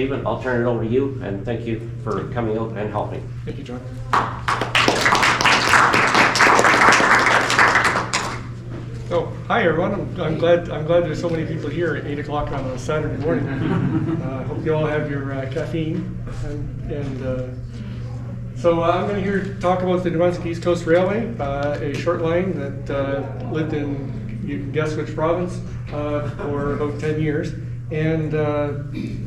David, I'll turn it over to you, and thank you for coming out and helping. Thank you, John. Oh, hi everyone. I'm glad there's so many people here at 8 o'clock on a Saturday morning. I hope you all have your caffeine. So I'm going to here talk about the Brunswick East Coast Railway, a short line that lived in, you can guess which province, for about 10 years. And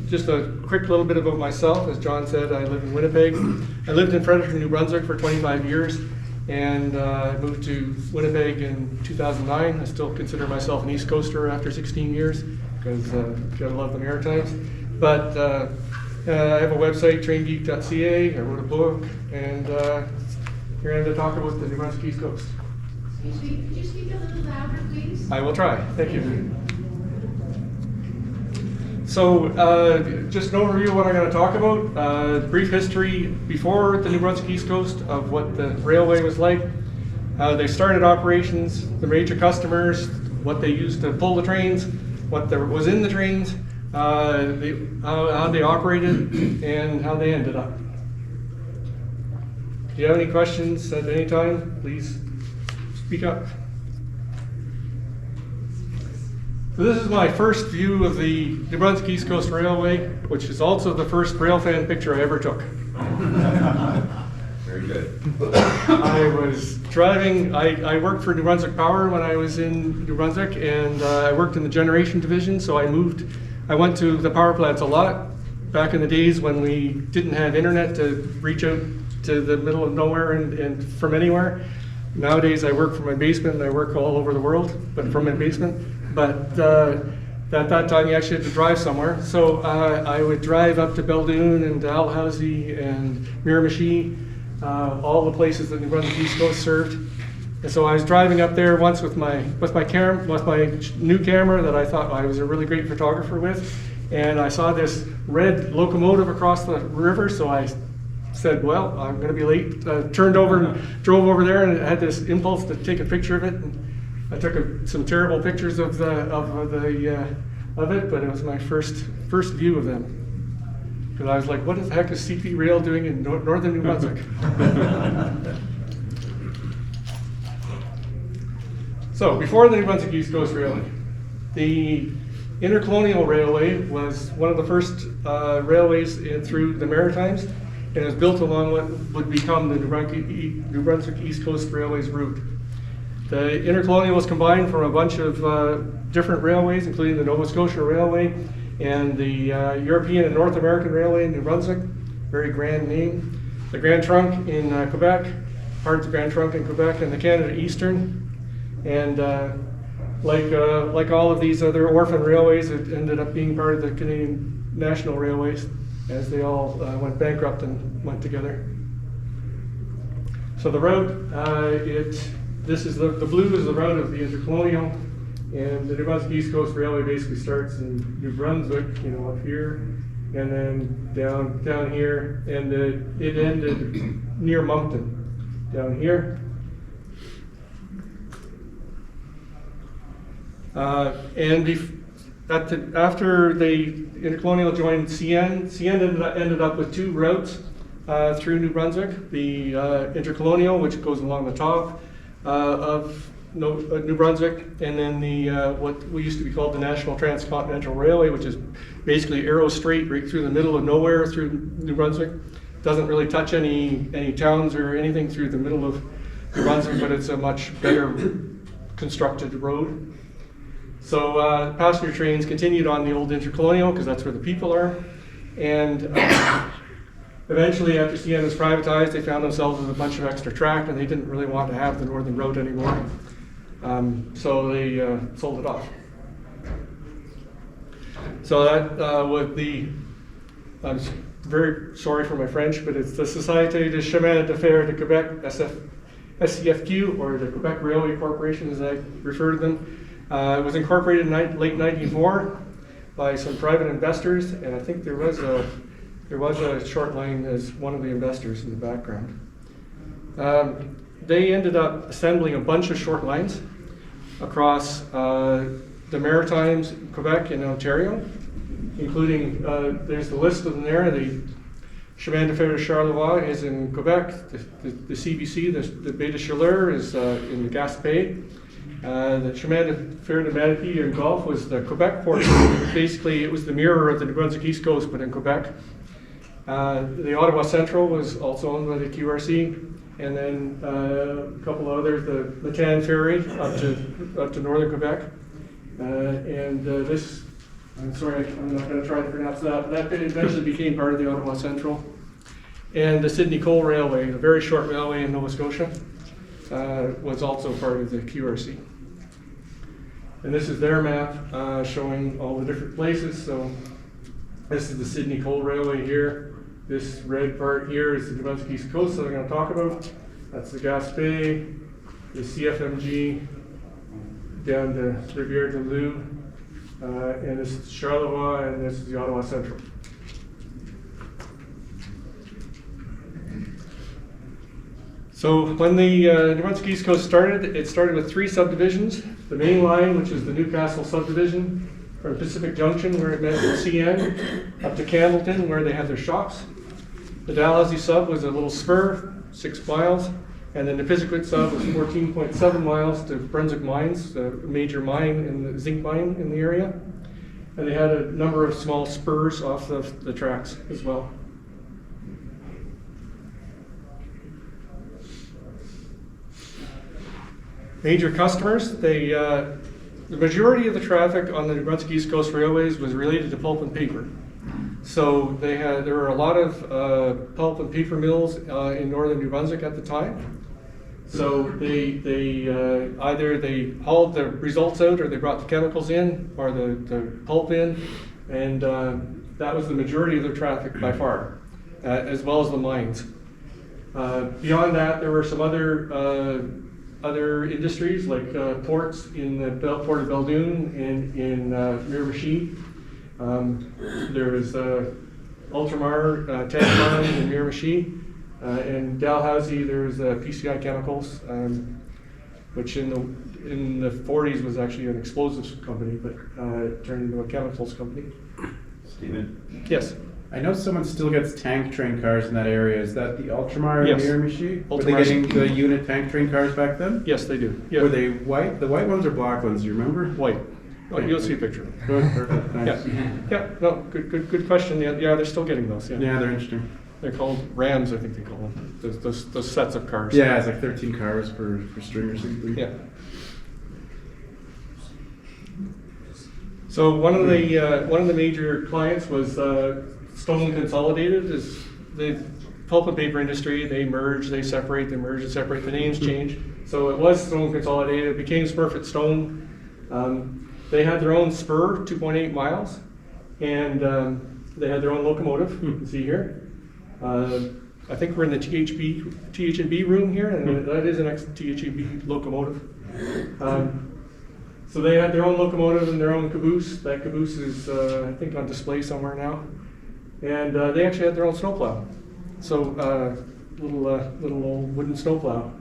just a quick little bit about myself. As John said, I live in Winnipeg. I lived in Fredericton, New Brunswick for 25 years. And I moved to Winnipeg in 2009. I still consider myself an East Coaster after 16 years because gotta love the Maritimes. But I have a website, traingeek.ca. I wrote a book, and here I am to talk about the New Brunswick East Coast. Excuse me, could you speak a little louder, please? I will try. Thank you. So, just an overview of what I'm going to talk about. Brief history before the New Brunswick East Coast of what the railway was like. They started operations, the major customers, what they used to pull the trains, what there was in the trains, how they operated, and how they ended up. If you have any questions at any time, please speak up. So this is my first view of the New Brunswick East Coast Railway, which is also the first railfan picture I ever took. Very good. I was driving, I worked for New Brunswick Power when I was in New Brunswick, and I worked in the generation division, so I went to the power plants a lot back in the days when we didn't have internet to reach out to the middle of nowhere and from anywhere. Nowadays I work from my basement and I work all over the world, but from my basement. But at that time you actually had to drive somewhere. So I would drive up to Beldoon and Dalhousie and Miramichi, all the places that New Brunswick East Coast served. And so I was driving up there once with my new camera that I thought I was a really great photographer with, and I saw this red locomotive across the river. So I said, well, I'm going to be late. Turned over and drove over there, and had this impulse to take a picture of it. And I took some terrible pictures of it, but it was my first view of them. Because I was like, what the heck is CP Rail doing in northern New Brunswick? So, before the New Brunswick East Coast Railway, the Intercolonial Railway was one of the first railways through the Maritimes, and it was built along what would become the New Brunswick East Coast Railway's route. The Intercolonial was combined from a bunch of different railways, including the Nova Scotia Railway and the European and North American Railway in New Brunswick. Very grand name. The Grand Trunk in Quebec, part of the Grand Trunk in Quebec, and the Canada Eastern. And like all of these other orphan railways, it ended up being part of the Canadian National Railways as they all went bankrupt and went together. So the route, this is the blue is the route of the Intercolonial, and the New Brunswick East Coast Railway basically starts in New Brunswick, up here, and then down here, and it ended near Moncton, down here. After the Intercolonial joined CN ended up with two routes through New Brunswick: the Intercolonial, which goes along the top of New Brunswick, and then the what we used to be called the National Transcontinental Railway, which is basically arrow straight right through the middle of nowhere through New Brunswick. Doesn't really touch any towns or anything through the middle of New Brunswick, but it's a much better constructed road. So passenger trains continued on the old Intercolonial because that's where the people are, and eventually, after CN was privatized, they found themselves with a bunch of extra track, and they didn't really want to have the Northern Road anymore. So they sold it off. So that would be, I'm very sorry for my French, but it's the Société de Chemin de Fer de Quebec, SCFQ, or the Quebec Railway Corporation, as I refer to them. It was incorporated in late 1994 by some private investors, and I think there was a short line as one of the investors in the background. They ended up assembling a bunch of short lines across the Maritimes, Quebec, and Ontario. including, there's the list of them there. The Chemin de Fer de Charleroi is in Quebec. The CBC, the Baie de Chaleur, is in the Gaspé. The Chemin de Fer de Manatee in Gulf was the Quebec portion. Basically, it was the mirror of the New Brunswick East Coast, but in Quebec. The Ottawa Central was also owned by the QRC. And then a couple of others, the Matan Ferry up to northern Quebec. This, I'm sorry, I'm not going to try to pronounce that, but that eventually became part of the Ottawa Central. And the Sydney Coal Railway, a very short railway in Nova Scotia, was also part of the QRC. And this is their map showing all the different places. So this is the Sydney Coal Railway here. This red part here is the New Brunswick East Coast that I'm going to talk about. That's the Gaspé, the CFMG, down to Rivière du Loup, and this is Charleroi, and this is the Ottawa Central. So when the New Brunswick East Coast started, it started with 3 subdivisions. The main line, which is the Newcastle subdivision, from Pacific Junction, where it met with CN, up to Campbellton, where they had their shops. The Dalhousie sub was a little spur, 6 miles, and then the Pisiquid sub was 14.7 miles to Brunswick Mines, a major mine, in the zinc mine in the area. And they had a number of small spurs off the tracks as well. Major customers, the majority of the traffic on the New Brunswick East Coast Railways was related to pulp and paper. So there were a lot of pulp and paper mills in northern New Brunswick at the time. So they either they hauled the results out, or they brought the chemicals in, or the pulp in, and that was the majority of their traffic by far, as well as the mines. Beyond that, there were some other industries like ports in the Port of Belledune and in Miramichi. There was Ultramar tank mine in Miramichi. In Dalhousie, there was PCI Chemicals, which in the 40s was actually an explosives company, but it turned into a chemicals company. Stephen? Yes. I know someone still gets tank train cars in that area. Is that the Ultramar in Miramichi? Were they getting the unit tank train cars back then? Yes, they do. Yeah. Were they white? The white ones or black ones? Do you remember? White. Oh, you'll see a picture. Good, perfect. Nice. Yeah. No, good question. Yeah, they're still getting those. Yeah. Yeah, they're interesting. They're called Rams, I think they call them. Those sets of cars. Yeah, it's like 13 cars per string or something. Yeah. So one of the major clients was Stone Consolidated. Is the pulp and paper industry. They merge, they separate, they merge and separate. The names changed. So it was Stone Consolidated. It became Smurfit Stone. They had their own spur, 2.8 miles, and they had their own locomotive. You can see here. I think we're in the TH&B room here, and that is an ex-TH&B locomotive. So they had their own locomotive and their own caboose. That caboose is, I think, on display somewhere now. And they actually had their own snowplow. So little old wooden snowplow.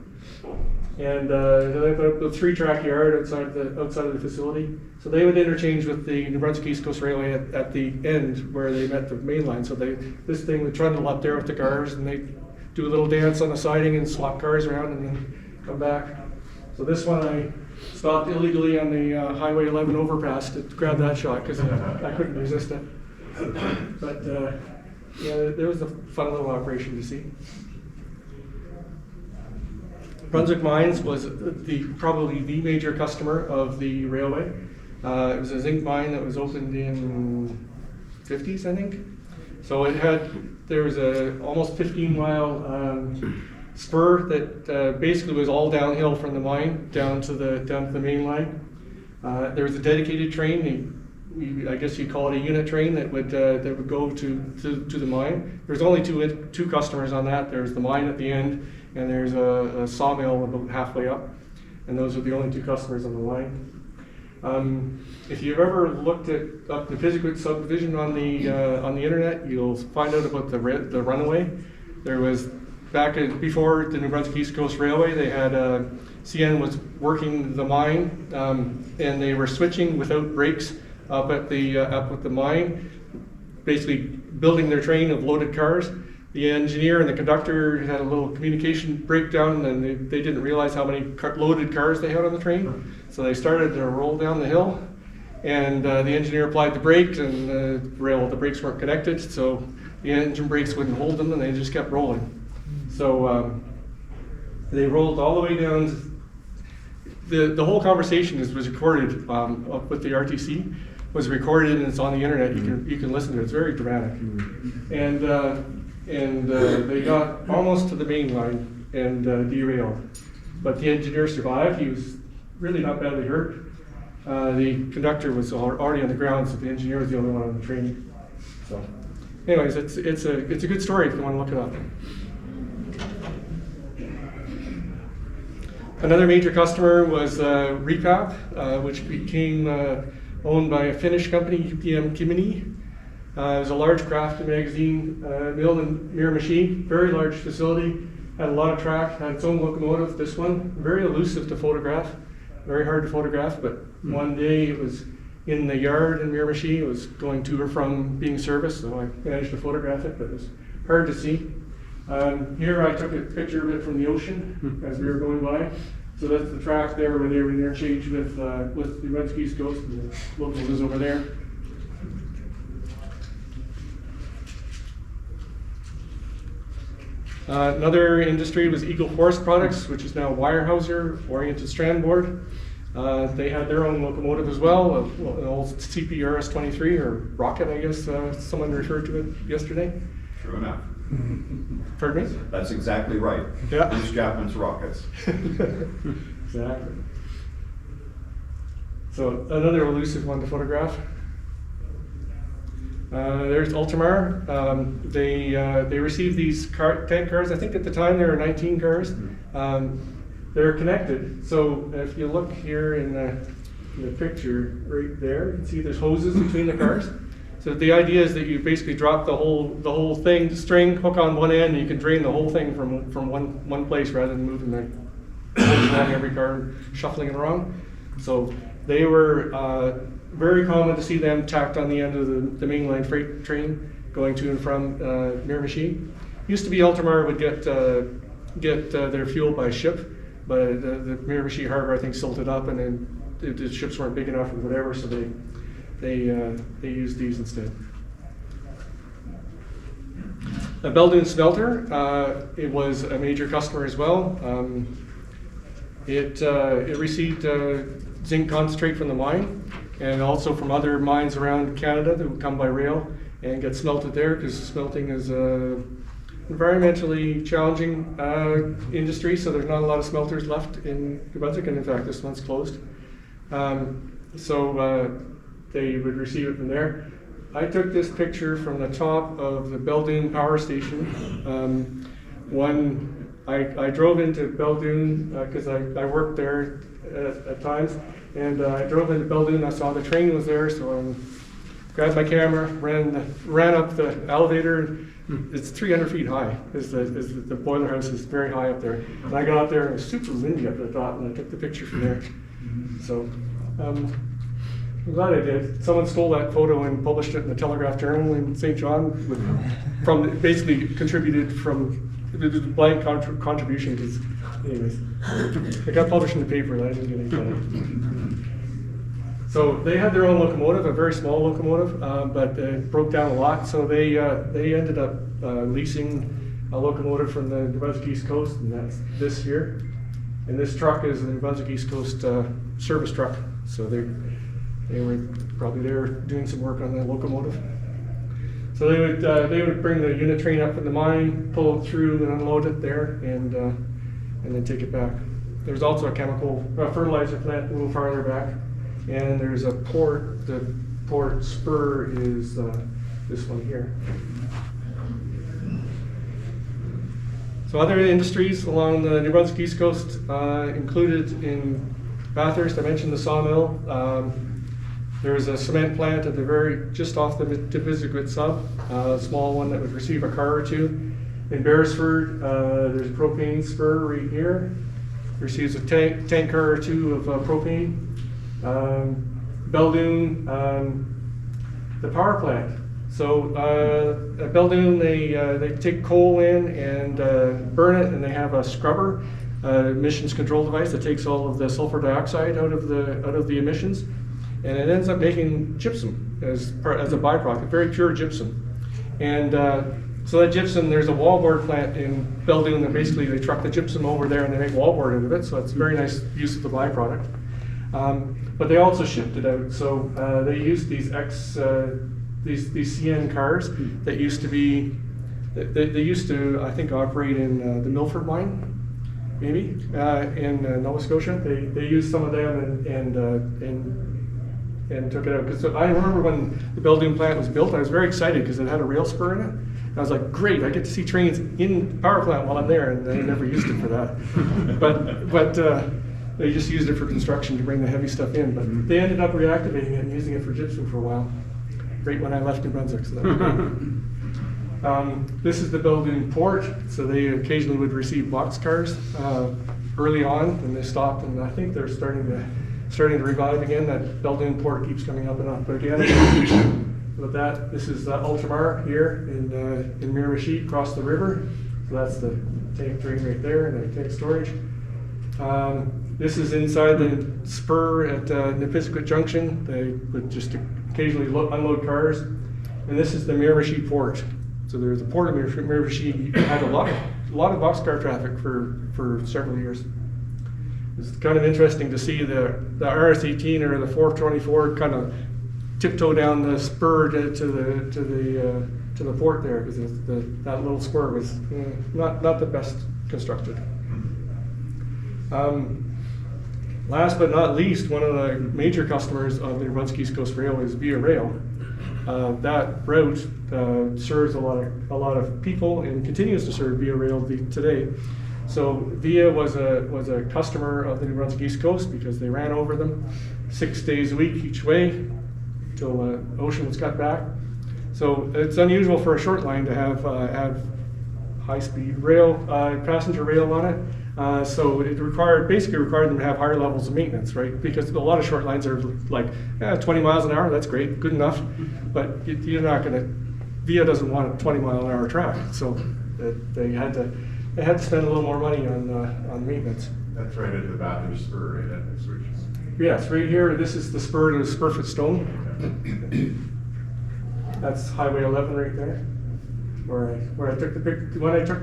And they put up a 3-track yard outside of the facility. So they would interchange with the New Brunswick East Coast Railway at the end where they met the main line. So this thing would trundle up there with the cars, and they'd do a little dance on the siding and swap cars around and then come back. So this one I stopped illegally on the Highway 11 overpass to grab that shot because I couldn't resist it. But yeah, there was a fun little operation to see. Brunswick Mines was probably the major customer of the railway. It was a zinc mine that was opened in 50s, I think. So there was a almost 15-mile spur that basically was all downhill from the mine down to the main line. There was a dedicated train. I guess you'd call it a unit train that would go to the mine. There's only two customers on that. There's the mine at the end, and there's a sawmill about halfway up, and those are the only 2 customers on the line. If you've ever looked up the Pisiquid subdivision on the internet, you'll find out about the runaway. There was before the New Brunswick East Coast Railway, they had CN was working the mine, and they were switching without brakes up at the mine. basically building their train of loaded cars. The engineer and the conductor had a little communication breakdown, and they didn't realize how many loaded cars they had on the train. So they started to roll down the hill, and the engineer applied the brakes, and the brakes weren't connected, so the engine brakes wouldn't hold them, and they just kept rolling. So they rolled all the way down. The whole conversation was recorded up with the RTC. Was recorded, and it's on the internet. You can listen to it. It's very dramatic. And they got almost to the main line and derailed. But the engineer survived. He was really not badly hurt. The conductor was already on the ground, so the engineer was the only one on the train. So, anyways, it's a good story if you want to look it up. Another major customer was Repap, which became owned by a Finnish company, UPM Kymmene. It was a large craft magazine mill in Miramichi, very large facility, had a lot of track, had its own locomotive. This one, very elusive to photograph, very hard to photograph, but one day it was in the yard in Miramichi. It was going to or from being serviced, so I managed to photograph it, but it was hard to see. Here I took a picture of it from the ocean as we were going by. So that's the track there where they were interchanged with the Brunswick East Coast, and the locomotives over there. Another industry was Eagle Forest Products, which is now Weyerhaeuser, Oriented Strand Board. They had their own locomotive as well, an old CPRS-23, or Rocket, I guess someone referred to it yesterday. True enough. Pardon me? That's exactly right. Yeah. East Japan's rockets. Exactly. So another elusive one to photograph. There's Ultramar. They received these tank cars. I think at the time there were 19 cars. They're connected. So if you look here in the picture right there, you can see there's hoses between the cars. So the idea is that you basically drop the whole thing, the string, hook on one end, and you can drain the whole thing from one place rather than moving the hose along every car and shuffling it around. So they were very common to see them tacked on the end of the mainline freight train going to and from Miramichi. Used to be Ultramar would get their fuel by ship, but the Miramichi harbor I think silted up, and then the ships weren't big enough or whatever, so they used these instead. Beldoon Smelter, it was a major customer as well. It received zinc concentrate from the mine, and also from other mines around Canada that would come by rail and get smelted there, because smelting is an environmentally challenging industry, so there's not a lot of smelters left in New Brunswick, and in fact this one's closed. They would receive it from there. I took this picture from the top of the Beldoon power station. I drove into Beldoon because I worked there at times, and I drove into Beldoon. I saw the train was there, so I grabbed my camera, ran up the elevator. It's 300 feet high. The boiler house is very high up there. And I got up there and it was super windy up at the top, and I took the picture from there. So. I'm glad I did. Someone stole that photo and published it in the Telegraph Journal in St. John, basically contributed from the blank contribution. Anyways, it got published in the paper, and I didn't get any credit. So they had their own locomotive, a very small locomotive, but it broke down a lot. So they ended up leasing a locomotive from the New Brunswick East Coast, and that's this here. And this truck is the New Brunswick East Coast service truck. So they were probably there doing some work on the locomotive. So they would bring the unit train up in the mine, pull it through and unload it there, and then take it back. There's also a fertilizer plant a little farther back, and there's a port. The port spur is this one here. So other industries along the New Brunswick East Coast included in Bathurst. I mentioned the sawmill. There was a cement plant at just off the Divisigwit sub, a small one that would receive a car or two. In Beresford, there's a propane spur right here. Receives a tank car or two of propane. Beldoon, the power plant. So at Beldoon, they take coal in and burn it, and they have a scrubber, emissions control device that takes all of the sulfur dioxide out of the emissions, and it ends up making gypsum as a byproduct, very pure gypsum. And so that gypsum, there's a wallboard plant in Beldoon that basically they truck the gypsum over there and they make wallboard out of it. So it's a very nice use of the byproduct. But they also shipped it out. So they used these CN cars that used to be, they used to, I think, operate in the Milford mine, maybe, in Nova Scotia. They used some of them and took it out. Because I remember when the Beldoon plant was built, I was very excited because it had a rail spur in it. I was like, great, I get to see trains in the power plant while I'm there, and they never used it for that. but they just used it for construction to bring the heavy stuff in. But they ended up reactivating it and using it for gypsum for a while. Right when I left New Brunswick. So that was great. This is the Beldoon port, so they occasionally would receive boxcars early on, and they stopped, and I think they're starting to revive again. That Beldoon port keeps coming up and up. But again, with that, this is Ultramar here in Miramichi, across the river. So that's the tank train right there, and the tank storage. This is inside the spur at Nipisquit Junction. They would just occasionally unload cars. And this is the Miramichi port. So there's the port of Miramichi had a lot of boxcar traffic for several years. It's kind of interesting to see the RS-18 or the 424 kind of tiptoe down the spur to the port there, because that little spur was not the best constructed. Last but not least, one of the major customers of the Brunswick East Coast Railway is Via Rail. That route serves a lot of people and continues to serve Via Rail today. So Via was a customer of the New Brunswick East Coast because they ran over them 6 days a week each way till ocean was cut back. So it's unusual for a short line to have high-speed rail, passenger rail on it. So it basically required them to have higher levels of maintenance, right? Because a lot of short lines are like 20 miles an hour, that's great, good enough. But you're not going to, Via doesn't want a 20-mile-an-hour track, so they had to spend a little more money on maintenance. That's right at the Bathurst Spur, right at the switch. Yes, right here, this is the spur to the Spurfoot Stone. That's Highway 11 right there, where I took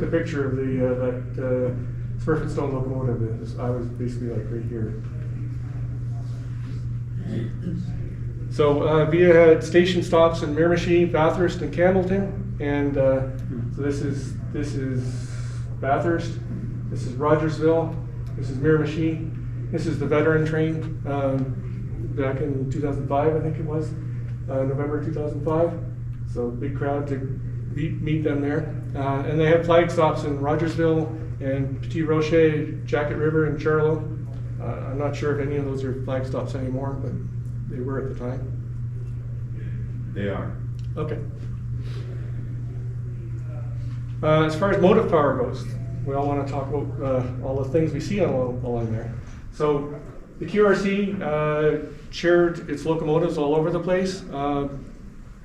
the picture of that Spurfoot Stone locomotive. I was basically like right here. So Via had station stops in Miramichi, Bathurst, and Campbellton, and so this is Bathurst, this is Rogersville, this is Miramichi, this is the veteran train back in 2005, I think it was, November 2005. So big crowd to meet them there, and they had flag stops in Rogersville and Petit Rocher, Jacket River, and Charlo. I'm not sure if any of those are flag stops anymore, but they were at the time. They are. Okay. As far as motive power goes, we all want to talk about all the things we see along there. So the QRC shared its locomotives all over the place,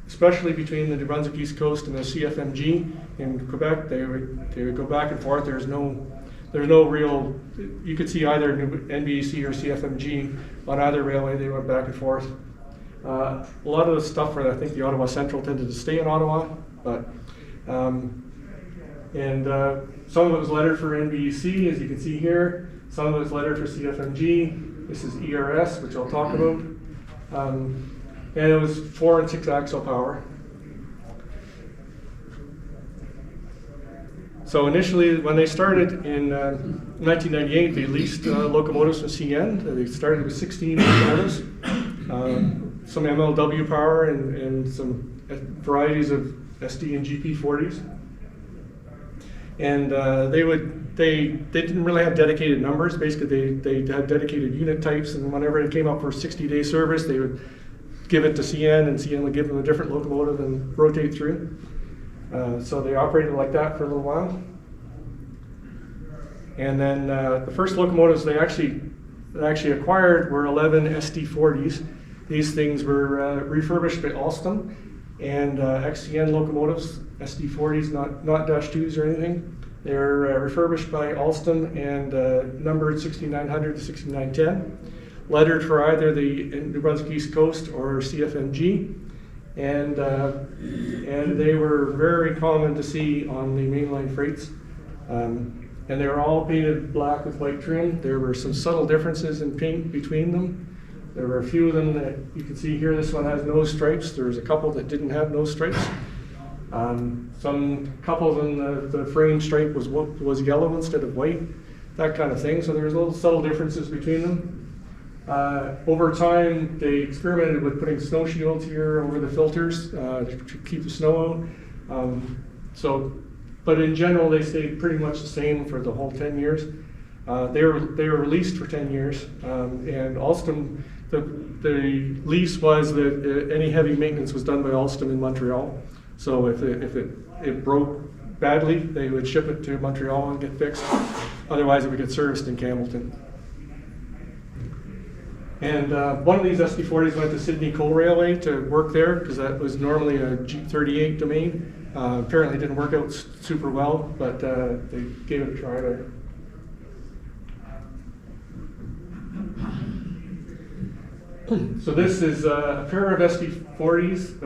especially between the New Brunswick East Coast and the CFMG in Quebec. They would go back and forth. There's no real, you could see either NBEC or CFMG on either railway. They went back and forth. A lot of the stuff where I think the Ottawa Central tended to stay in Ottawa, but some of it was lettered for NBEC, as you can see here. Some of it was lettered for CFMG. This is ERS, which I'll talk about. And it was 4 and 6 axle power. So initially, when they started in 1998, they leased locomotives from CN. They started with 16 locomotives, some MLW power, and some varieties of SD and GP 40s. And they didn't really have dedicated numbers. Basically, they had dedicated unit types, and whenever it came up for 60-day service, they would give it to CN, and CN would give them a different locomotive and rotate through. So they operated like that for a little while. And then the first locomotives they actually acquired were 11 SD40s. These things were refurbished by Alstom and XCN locomotives, SD40s, not Dash 2s or anything. They're refurbished by Alstom and numbered 6900 to 6910, lettered for either the New Brunswick East Coast or CFMG, and they were very common to see on the mainline freights. And they were all painted black with white trim. There were some subtle differences in paint between them. There were a few of them that you can see here. This one has no stripes. There was a couple that didn't have no stripes. Some couple of them, the frame stripe was yellow instead of white, that kind of thing. So there's little subtle differences between them. Over time, they experimented with putting snow shields here over the filters to keep the snow out. But in general, they stayed pretty much the same for the whole 10 years. They were released for 10 years, and Alstom, the lease was that any heavy maintenance was done by Alstom in Montreal. So if it broke badly, they would ship it to Montreal and get fixed. Otherwise, it would get serviced in Campbellton. And one of these SD40s went to Sydney Coal Railway to work there because that was normally a G38 domain. Apparently didn't work out super well, but they gave it a try there. So this is a pair of SD40s.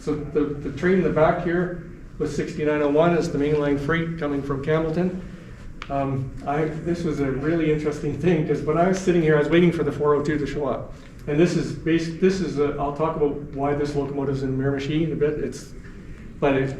So the train in the back here was 6901 is the mainline freight coming from Campbellton. This was a really interesting thing because when I was sitting here, I was waiting for the 402 to show up. And I'll talk about why this locomotive is in Miramichi in a bit.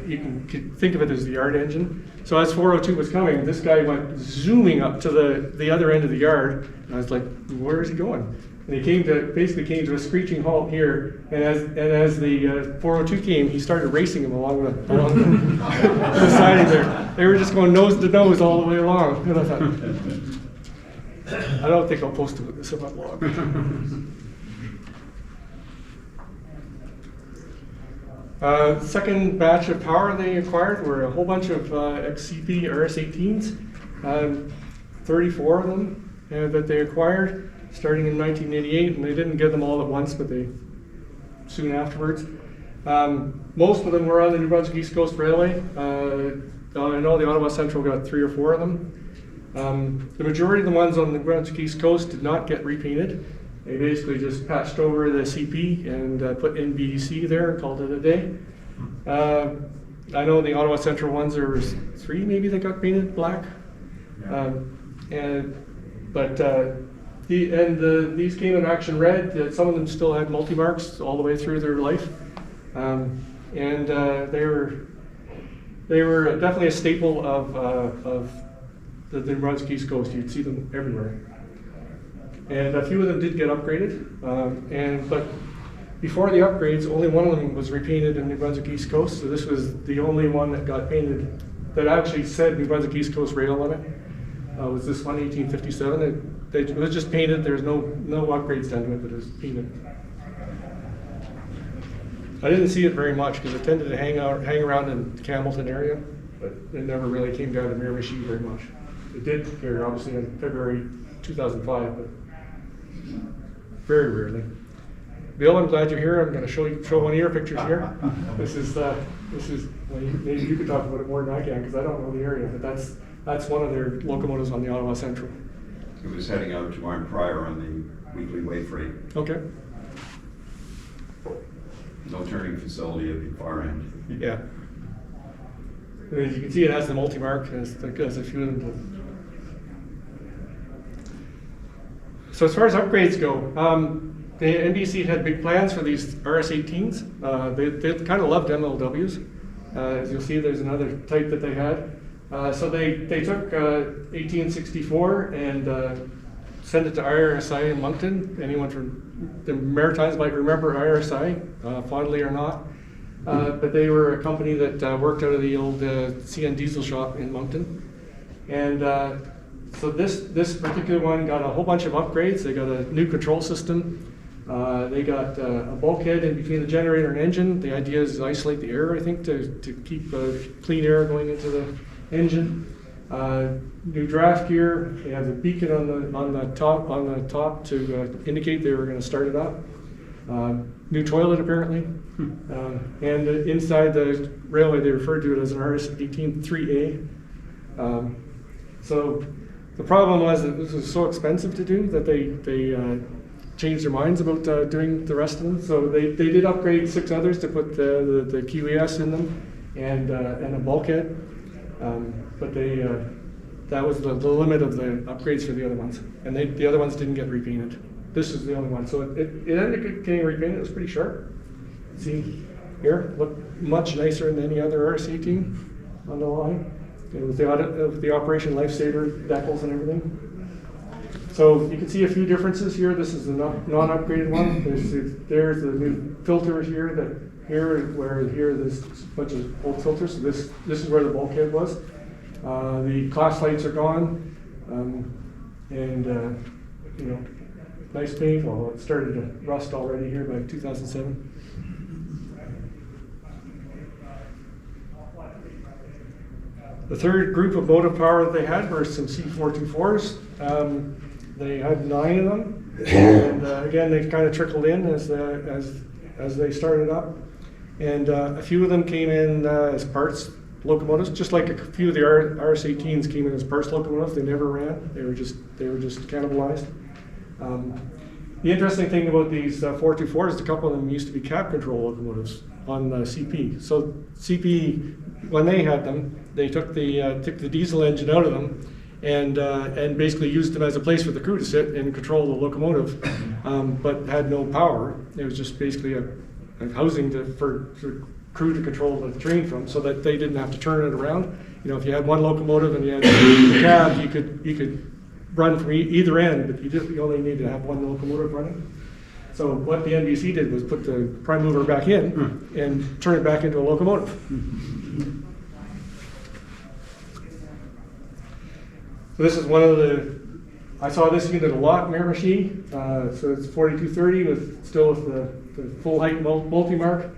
You can think of it as the yard engine. So as 402 was coming, this guy went zooming up to the other end of the yard. And I was like, where is he going? And he basically came to a screeching halt here. And as the 402 came, he started racing him along the siding there. They were just going nose to nose all the way along. And I thought, I don't think I'll post this on my blog. Second batch of power they acquired were a whole bunch of XCP RS-18s, 34 of them that they acquired starting in 1988, and they didn't get them all at once, but they soon afterwards. Most of them were on the New Brunswick East Coast Railway. I know the Ottawa Central got 3 or 4 of them. The majority of the ones on the New Brunswick East Coast did not get repainted. They basically just patched over the CP and put NBEC there and called it a day. I know the Ottawa Central ones, there was 3 maybe that got painted black. These came in action red. Some of them still had multi-marks all the way through their life. They were definitely a staple of the New Brunswick East Coast. You'd see them everywhere. And a few of them did get upgraded, but before the upgrades, only one of them was repainted in New Brunswick East Coast. So this was the only one that got painted that actually said New Brunswick East Coast Rail on it. Was this one, 1857? It was just painted. There was no upgrades done to it, but it was painted. I didn't see it very much because it tended to hang around in the Campbellton area, but it never really came down to Miramichi very much. It did here, obviously, in February 2005, but very rarely. Bill, I'm glad you're here. I'm going to show one of your pictures here. This is well, maybe you could talk about it more than I can because I don't know the area, but that's one of their locomotives on the Ottawa Central. It was heading out to Arm Pryor on the weekly way freight. Okay. No turning facility at the far end. Yeah. As you can see, it has the multi-mark as a few of them. So as far as upgrades go, the NBEC had big plans for these RS-18s. They kind of loved MLWs. As you'll see, there's another type that they had. So they took 1864 and sent it to IRSI in Moncton. Anyone from the Maritimes might remember IRSI, fondly or not. But they were a company that worked out of the old CN diesel shop in Moncton. And so this particular one got a whole bunch of upgrades. They got a new control system. They got a bulkhead in between the generator and engine. The idea is to isolate the air, I think, to keep clean air going into the engine. New draft gear. They have a beacon on the top to indicate they were going to start it up. New toilet apparently. And inside the railway, they referred to it as an RS-18 3A. So the problem was that this was so expensive to do that they changed their minds about doing the rest of them. So they did upgrade 6 others to put the QES in them and a bulkhead. But that was the limit of the upgrades for the other ones. And the other ones didn't get repainted. This is the only one. So it ended up getting repainted. It was pretty sharp. See here, looked much nicer than any other RS-18 on the line. With the Operation Lifesaver decals and everything. So you can see a few differences here. This is the non-upgraded one. There's the new filter here. There's a bunch of old filters. So this is where the bulkhead was. The class lights are gone, nice paint. Although it started to rust already here by 2007. The third group of motive power that they had were some C424s. They had 9 of them, and again they kind of trickled in as they started up. And a few of them came in as parts locomotives, just like a few of the RS-18s came in as parts locomotives. They never ran; they were just cannibalized. The interesting thing about these 424s is a couple of them used to be cab control locomotives on CP. So CP, when they had them, they took the diesel engine out of them and basically used them as a place for the crew to sit and control the locomotive, but had no power. It was just basically a housing for crew to control the train from, so that they didn't have to turn it around. If you had one locomotive and you had a cab, you could run from either end, but you only need to have one locomotive running. So what the NBEC did was put the prime mover back in and turn it back into a locomotive. So this is one of I saw this unit a lot in Miramichi. So it's 4230 still with the full height multi-mark.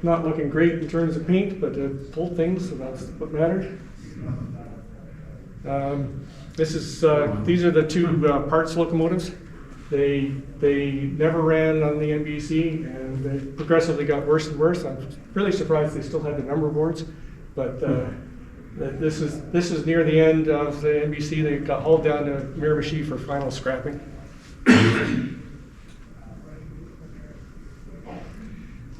Not looking great in terms of paint, but it pulled things, so that's what mattered. These are the 2 parts locomotives. They never ran on the NBEC, and they progressively got worse and worse. I'm really surprised they still had the number boards, but this is near the end of the NBEC. They got hauled down to Miramichi for final scrapping.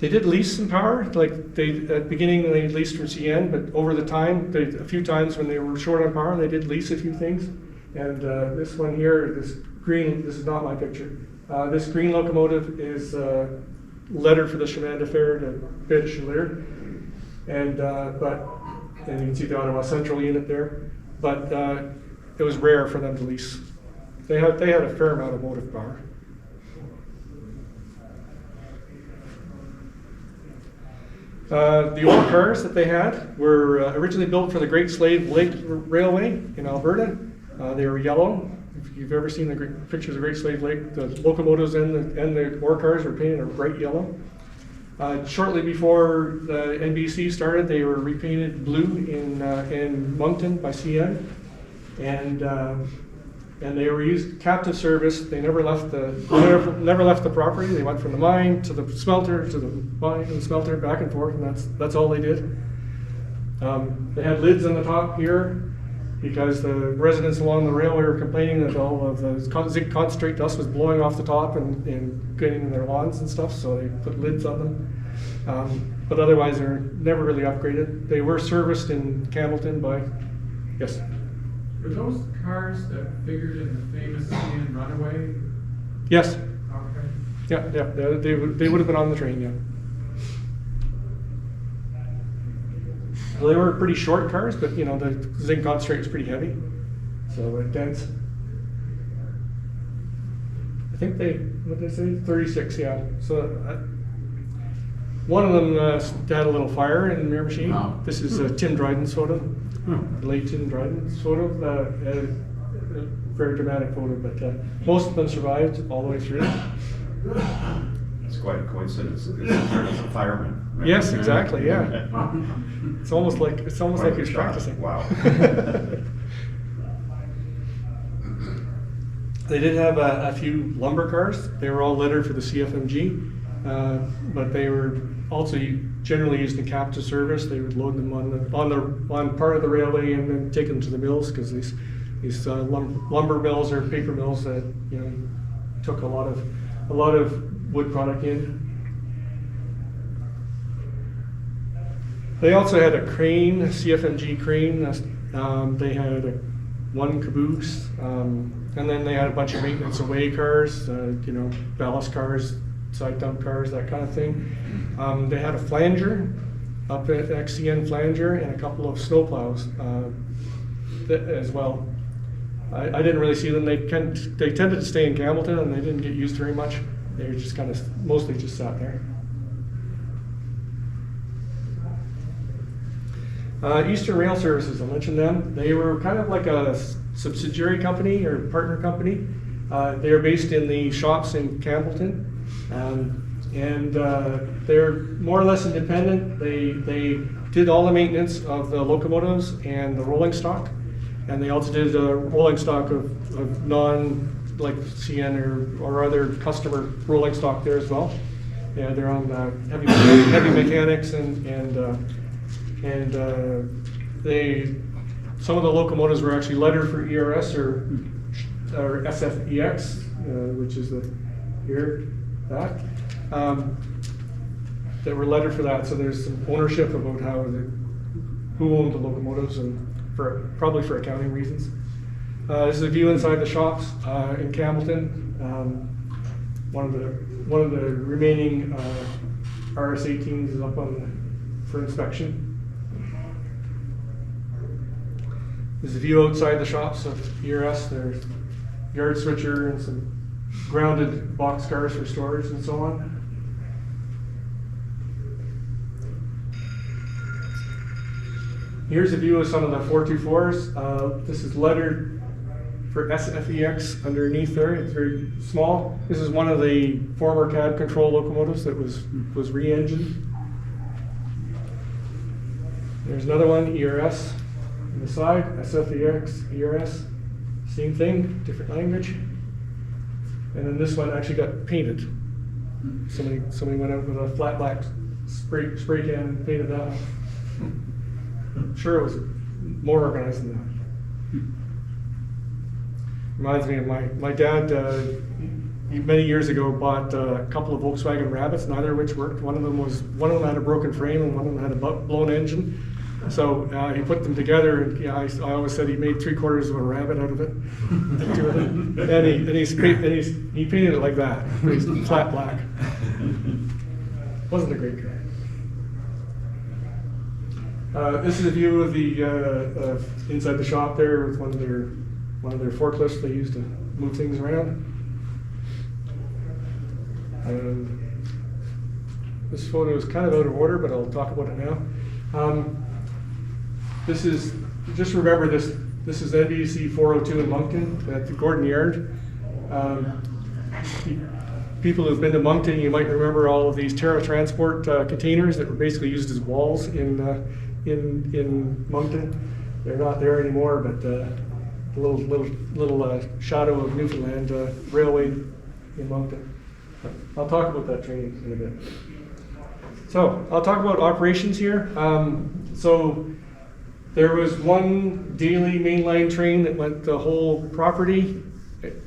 They did lease some power, at the beginning they leased from CN, but over the time, a few times when they were short on power, they did lease a few things. And this one here, this is not my picture. This green locomotive is lettered for the chemin de fer to Baie de Chaleur. And you can see the Ottawa Central unit there. But it was rare for them to lease. They had a fair amount of motive power. The old cars that they had were originally built for the Great Slave Lake Railway in Alberta. They were yellow. If you've ever seen the pictures of Great Slave Lake, the locomotives and the ore cars were painted a bright yellow. Shortly before the NBEC started, they were repainted blue in Moncton by CN, and they were used captive service. They never left the property. They went from the mine to the smelter to the mine to the smelter, back and forth, and that's all they did. They had lids on the top here because the residents along the railway were complaining that all of the zinc concentrate dust was blowing off the top and getting in their lawns and stuff, so they put lids on them. But otherwise, they're never really upgraded. They were serviced in Campbellton by, yes? Were those cars that figured in the famous CN Runaway? Yes. Okay. Yeah, they would have been on the train, yeah. Well, they were pretty short cars, but the zinc concentrate was pretty heavy, so it dense. I think what did they say? 36, yeah. So one of them had a little fire in Miramichi. Wow. This is Tim Dryden's photo. Late Tim Dryden's photo. A very dramatic photo, but most of them survived all the way through. It's quite a coincidence. It's a fireman. Right? Yes, exactly. Yeah. It's almost like he was practicing. Wow. They did have a few lumber cars. They were all lettered for the CFMG, but they were also generally used in captive service. They would load them on part of the railway and then take them to the mills, because these lumber mills or paper mills that took a lot of wood product in. They also had a crane, a CFMG crane. They had one caboose, and then they had a bunch of maintenance away cars, ballast cars, side dump cars, that kind of thing. They had a flanger, up at XCN flanger, and a couple of snowplows as well. I didn't really see them. They tended to stay in Campbellton, and they didn't get used very much. They were just kind of mostly just sat there. Eastern Rail Services, I mentioned them. They were kind of like a subsidiary company or partner company. They are based in the shops in Campbellton, and they're more or less independent. They did all the maintenance of the locomotives and the rolling stock, and they also did a rolling stock of like CN or other customer rolling stock there as well. Yeah, they're on heavy mechanics and some of the locomotives were actually lettered for ERS or SFEX, which is that were lettered for that. So there's some ownership about who owned the locomotives, and probably for accounting reasons. This is a view inside the shops in Campbellton. One of the remaining RS-18s is up for inspection. There's a view outside the shops of ERS. There's yard switcher and some grounded box cars for storage and so on. Here's a view of some of the 424s. This is lettered for SFEX underneath there. It's very small. This is one of the former cab control locomotives that was re-engined. There's another one, ERS. On the side, SFEX, ERS, same thing, different language. And then this one actually got painted. Somebody went out with a flat black spray can and painted that one. I'm sure it was more organized than that. Reminds me of my dad, many years ago, bought a couple of Volkswagen Rabbits, neither of which worked. One of them had a broken frame and one of them had a blown engine. So he put them together, and I always said he made 3/4 of a rabbit out of it. and he painted it like that, flat black. Wasn't a great guy. This is a view of the inside the shop there with one of their forklifts they use to move things around. This photo is kind of out of order, but I'll talk about it now. This is, just remember this is NBEC 402 in Moncton at the Gordon Yard. People who've been to Moncton, you might remember all of these Terra Transport containers that were basically used as walls in Moncton. They're not there anymore, but the little shadow of Newfoundland Railway in Moncton. I'll talk about that train in a bit. So I'll talk about operations here. So there was one daily mainline train that went the whole property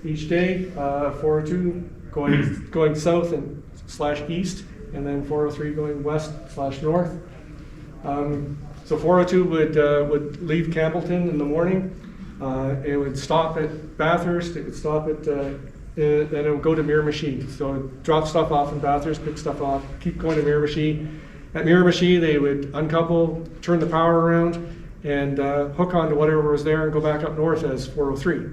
each day, 402 going south and /east, and then 403 going west/north. So 402 would leave Campbellton in the morning. It would stop at Bathurst. It would stop at then it would go to Miramichi. So it would drop stuff off in Bathurst, pick stuff off, keep going to Miramichi. At Miramichi, they would uncouple, turn the power around, and hook onto whatever was there and go back up north as 403.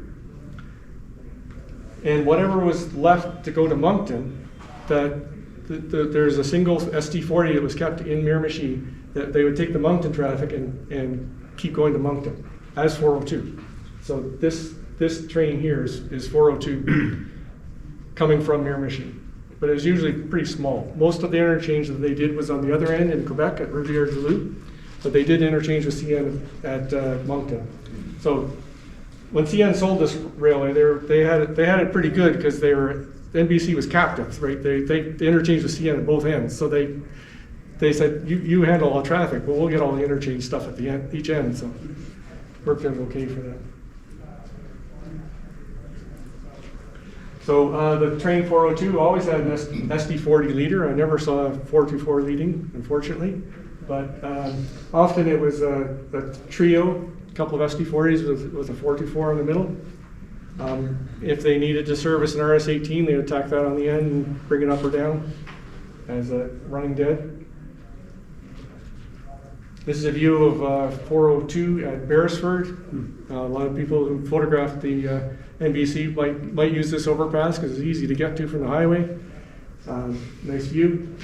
And whatever was left to go to Moncton, there's a single ST40 that was kept in Miramichi that they would take the Moncton traffic and keep going to Moncton as 402. So this train here is 402 coming from Miramichi. But it was usually pretty small. Most of the interchange that they did was on the other end in Quebec at Rivière-du-Loup, but they did interchange with CN at Moncton. So when CN sold this railway, they had it pretty good because NBC was captive, right? They interchanged with CN at both ends, so they said you handle all traffic, but we'll get all the interchange stuff at the end, each end. So worked out okay for them. So the train 402 always had an SD40 leader. I never saw a 424 leading, unfortunately, but often it was a trio, a couple of SD40s with a 424 in the middle. If they needed to service an RS18, they would tack that on the end and bring it up or down as a running dead. This is a view of 402 at Beresford. A lot of people who photographed the NBC might use this overpass because it's easy to get to from the highway. Nice view.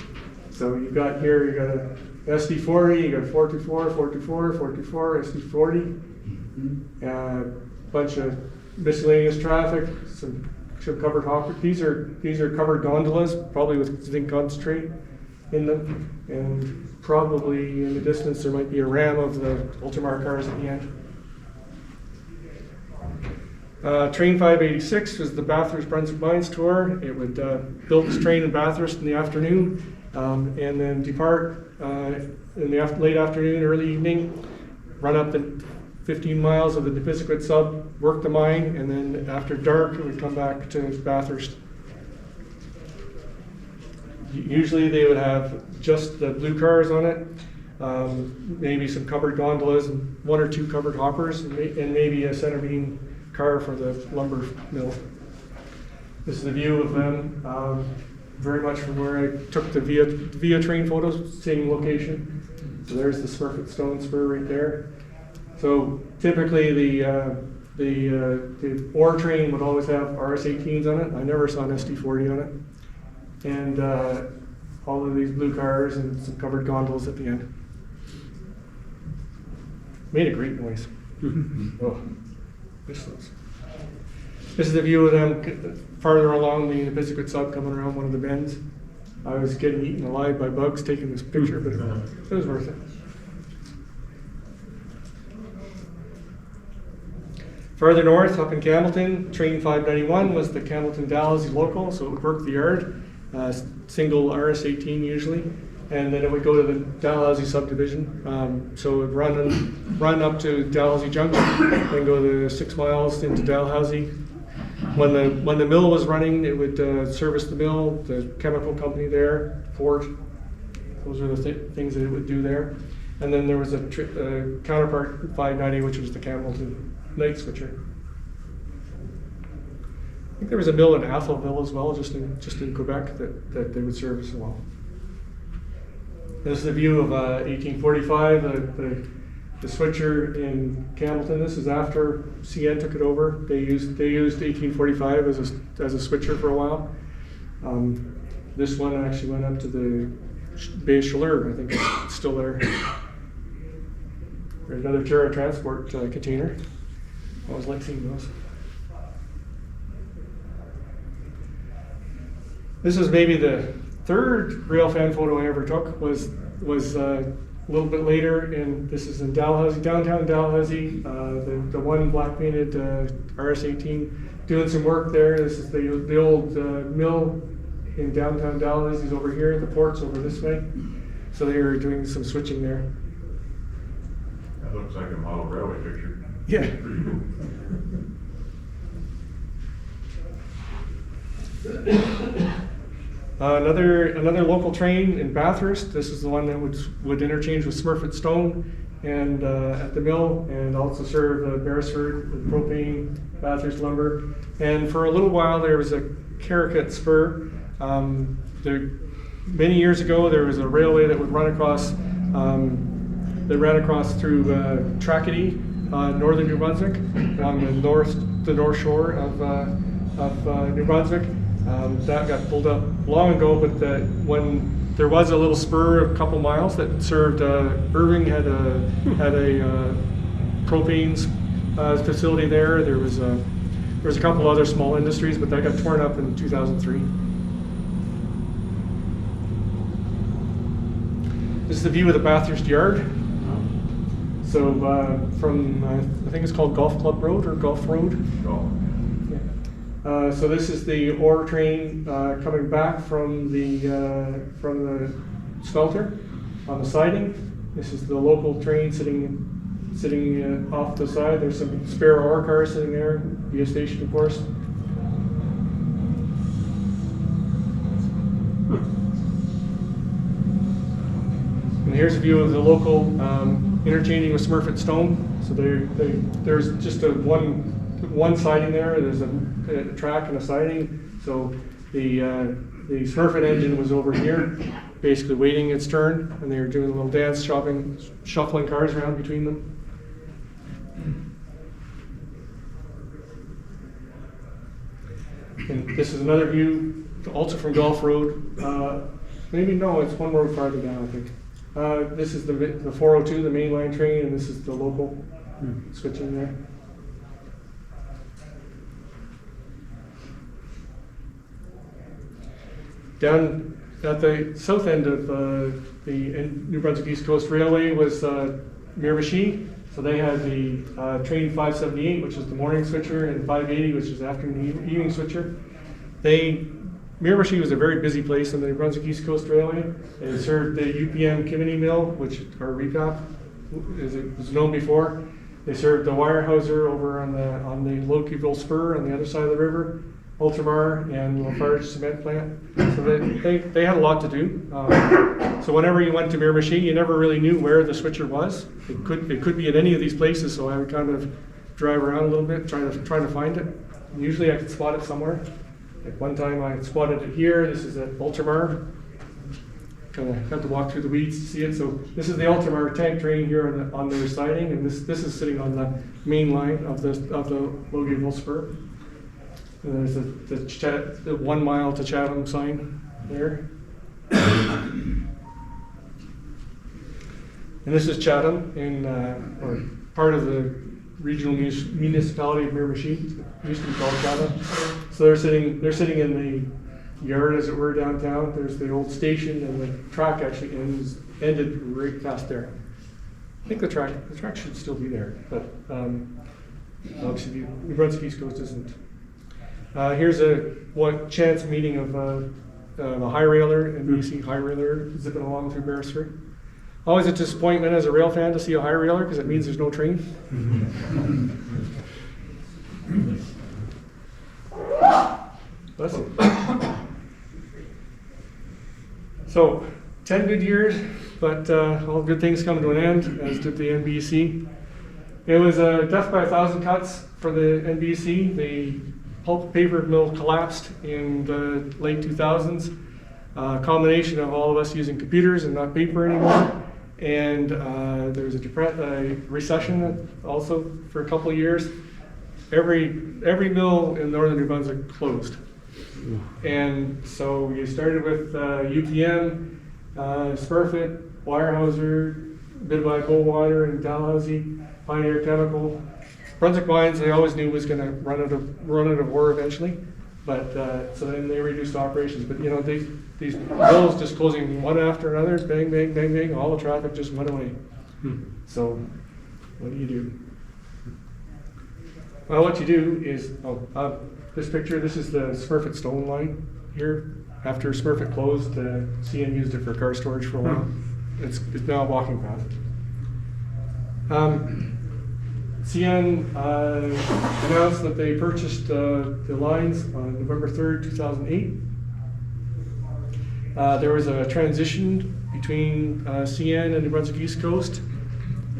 So you've got here, you've got a SD40, you've got 424, 424, 424, SD40. Bunch of miscellaneous traffic, some covered hoppers. These are covered gondolas, probably with zinc concentrate in them, and probably in the distance there might be a ram of the Ultramar cars at the end. Train 586 was the Bathurst Brunswick Mines tour. It would build this train in Bathurst in the afternoon, and then depart in the late afternoon, early evening, run up the 15 miles of the Nipisiguit sub, work the mine, and then after dark it would come back to Bathurst. Usually they would have just the blue cars on it, maybe some covered gondolas and one or two covered hoppers, and maybe a center beam car for the lumber mill. This is the view of them, very much from where I took the via train photos, same location. So there's the Smurfit Stone Spur right there. So typically the ore train would always have RS18s on it. I never saw an SD40 on it. And all of these blue cars and some covered gondolas at the end. Made a great noise. Oh, miss those. This is the view of them farther along the Nipisiguit sub, coming around one of the bends. I was getting eaten alive by bugs taking this picture, but it was worth it. Further north, up in Campbellton, train 591 was the Campbellton-Dalhousie local, so it would work the yard. Single RS18 usually, and then it would go to the Dalhousie subdivision. So it would run up to Dalhousie Junction, then go the 6 miles into Dalhousie. When the mill was running, it would service the mill, the chemical company there, Fort. Those are the things that it would do there. And then there was a counterpart 590, which was the Campbellton night switcher. I think there was a mill in Atholville as well, just in Quebec, that they would service as well. This is the view of 1845, the switcher in Campbellton. This is after CN took it over. They used 1845 as a switcher for a while. This one actually went up to the Bay of Chaleur. I think it's still there. There's another Terra Transport container. I always like seeing those. This is maybe the third railfan photo I ever took. Was a little bit later, and this is in Dalhousie, downtown Dalhousie. The one black painted RS18 doing some work there. This is the old mill in downtown Dalhousie is over here. The port's over this way, so they were doing some switching there. That looks like a model railway picture. Yeah. Pretty cool. Another local train in Bathurst. This is the one that would interchange with Smurfit Stone and at the mill, and also serve Beresford with propane, Bathurst lumber. And for a little while there was a Caracat spur. Many years ago there was a railway that would run across through Tracadie, northern New Brunswick, on the north shore of New Brunswick. That got pulled up long ago, but when there was a little spur a couple miles that served, Irving had a propane facility there. There was a couple other small industries, but that got torn up in 2003. This is the view of the Bathurst Yard. So So from, I think it's called Golf Club Road or Golf Road. Go. So this is the ore train coming back from the smelter on the siding. This is the local train sitting off the side. There's some spare ore cars sitting there, via station of course. And here's a view of the local interchanging with Smurfit Stone. So there's just one siding there. There's a track and a siding. So the Smurfit engine was over here, basically waiting its turn, and they were doing a little dance, shuffling cars around between them. And this is another view, also from Golf Road. Maybe no, it's one road farther down, I think. This is the 402, the mainline train, and this is the local switching there. Down at the south end of the New Brunswick East Coast Railway was Miramichi. So they had the train 578, which is the morning switcher, and 580, which is afternoon evening switcher. Miramichi was a very busy place on the New Brunswick East Coast Railway. It served the UPM Kimini Mill, which, or recap, as it was known before. They served the Weyerhaeuser over on the Lokeville Spur on the other side of the river, Ultramar and Lafarge Cement Plant. So they had a lot to do. So whenever you went to Miramichi, you never really knew where the switcher was. It could be at any of these places, so I would kind of drive around a little bit, trying to find it. And usually I could spot it somewhere. Like one time I spotted it here. This is at Ultramar. Kind of had to walk through the weeds to see it. So this is the Ultramar tank train here on their siding, and this is sitting on the main line of the Lokeville Spur. And there's the 1 mile to Chatham sign there. And this is Chatham, or part of the regional municipality of Miramichi. It used to be called Chatham. So they're sitting in the yard, as it were, downtown. There's the old station, and the track actually ended right past there. I think the track should still be there, but obviously the New Brunswick East Coast isn't. Here's one chance meeting of a high railer, NBEC high railer, zipping along through Beresford. Always a disappointment as a rail fan to see a high railer because it means there's no train. Bless you. So, 10 good years, but all good things come to an end, as did the NBEC. It was a death by 1,000 cuts for the NBEC. The pulp paper mill collapsed in the late 2000s. A combination of all of us using computers and not paper anymore. And there was a recession also for a couple of years. Every mill in northern New Brunswick closed. And so you started with UPM, Smurfit, Weyerhaeuser, a bit by Goldwater and Dalhousie, Pioneer Chemical. Brunswick Mines, they always knew was going to run out of ore eventually, but so then they reduced operations. But you know, these mills just closing one after another, bang, bang, bang, bang, all the traffic just went away. So what do you do? Well, what you do is, this picture, this is the Smurfit Stone line here. After Smurfit closed, CN used it for car storage for a while. It's now a walking path. CN announced that they purchased the lines on November 3rd, 2008. There was a transition between CN and New Brunswick East Coast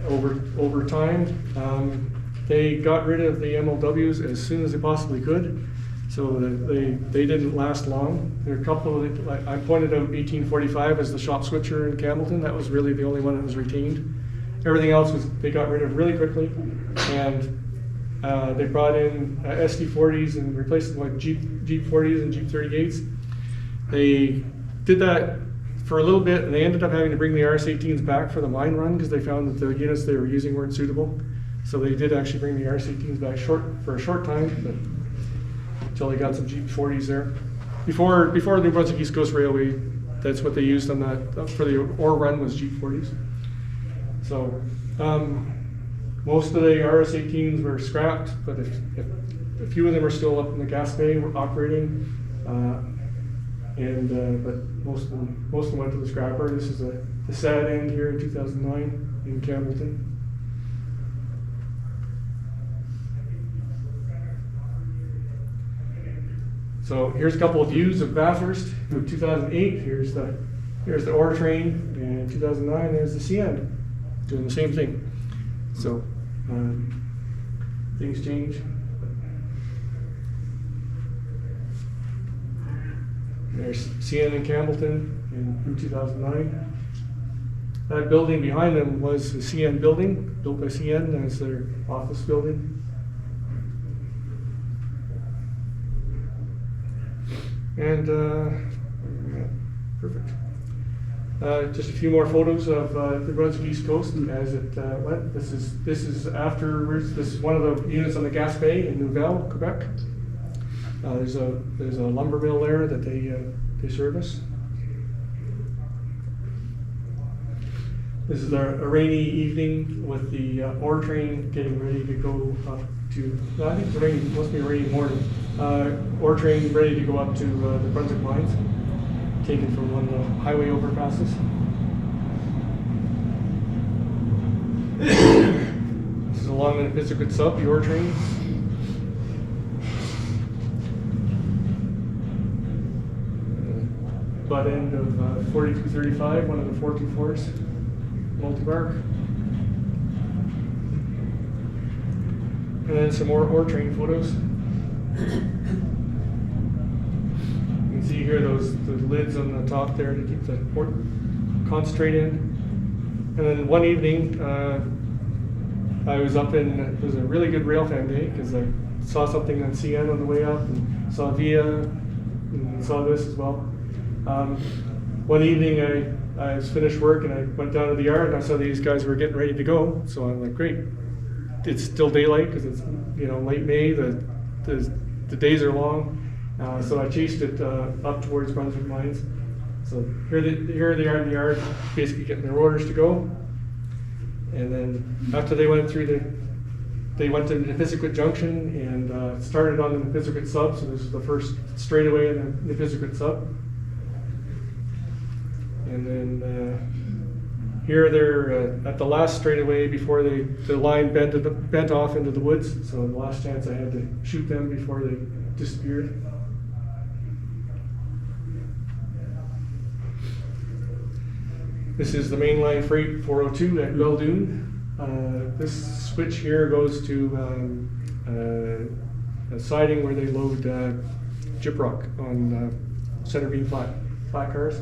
over time. They got rid of the MLWs as soon as they possibly could, so they didn't last long. There are a couple of, I pointed out 1845 as the shop switcher in Campbellton. That was really the only one that was retained. Everything else they got rid of really quickly, and they brought in SD40s and replaced them with Jeep 40s and Jeep 38s. They did that for a little bit, and they ended up having to bring the RS-18s back for the mine run because they found that the units they were using weren't suitable. So they did actually bring the RS-18s back for a short time, but until they got some Jeep 40s there. Before the New Brunswick East Coast Railway, that's what they used on that for the ore run was Jeep 40s. So Most of the RS-18s were scrapped, but if a few of them are still up in the gas bay, we're operating. But most of them went to the scrapper. This is the sad end here in 2009 in Campbellton. So here's a couple of views of Bathurst in 2008. Here's the ore train, and in 2009 there's the CN doing the same thing. So things change. There's CN in Campbellton in 2009. That building behind them was the CN building, built by CN as their office building. And perfect. Just a few more photos of the Brunswick East Coast as it went. This is afterwards. This is one of the units on the gas bay in Nouvelle, Quebec. There's a lumber mill there that they service. This is a rainy evening with the ore train getting ready to go up to. I think it must be a rainy morning. Ore train ready to go up to the Brunswick mines, taken from one of the highway overpasses. This is along the Brunswick sub, the ore train. Butt end of 4235, one of the 424s, multi-bar. And then some more ore train photos. You can see here the lids on the top there to keep the ore concentrate in. And then one evening, I was up it was a really good railfan day because I saw something on CN on the way up and saw Via and saw this as well. One evening I was finished work and I went down to the yard and I saw these guys were getting ready to go. So I'm like, great. It's still daylight because it's late May. The days are long. So I chased it up towards Brunswick mines. So here they are in the yard, basically getting their orders to go. And then after they went through they went to Nipisiguit Junction and started on the Nipisiguit sub. So this is the first straightaway in the Nipisiguit sub. And then here they're at the last straightaway before the line bent off into the woods. So the last chance I had to shoot them before they disappeared. This is the mainline freight 402 at Beldoon. This switch here goes to a siding where they load gyprock on center beam flat cars.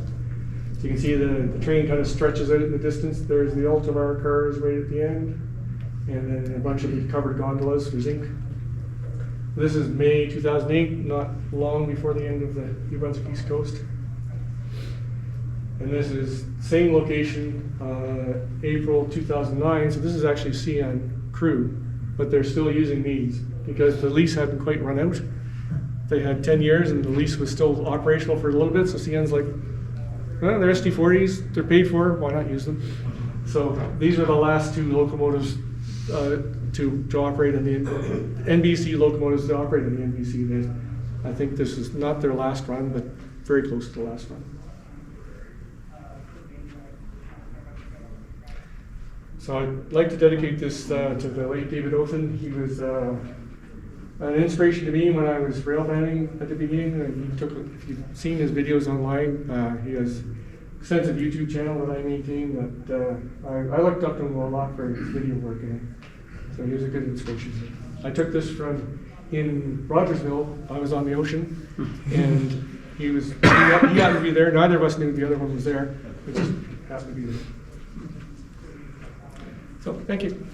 So you can see the train kind of stretches out in the distance. There's the Ultramar cars right at the end, and then a bunch of the covered gondolas for zinc. This is May 2008, not long before the end of the New Brunswick East Coast. And this is same location, April 2009. So this is actually CN crew, but they're still using these because the lease hadn't quite run out. They had 10 years and the lease was still operational for a little bit. So CN's like, well, they're SD40s, they're paid for, why not use them? So these are the last two locomotives to operate in the NBEC locomotives to operate in the NBEC. I think this is not their last run, but very close to the last run. So I'd like to dedicate this to the late David Othen. He was an inspiration to me when I was railfanning at the beginning. If you've seen his videos online, he has an extensive YouTube channel that I maintain that I looked up to him a lot for his video work. So he was a good inspiration. I took this from in Rogersville. I was on the ocean, and he happened to be there. Neither of us knew the other one was there. It just happened to be there. So, thank you.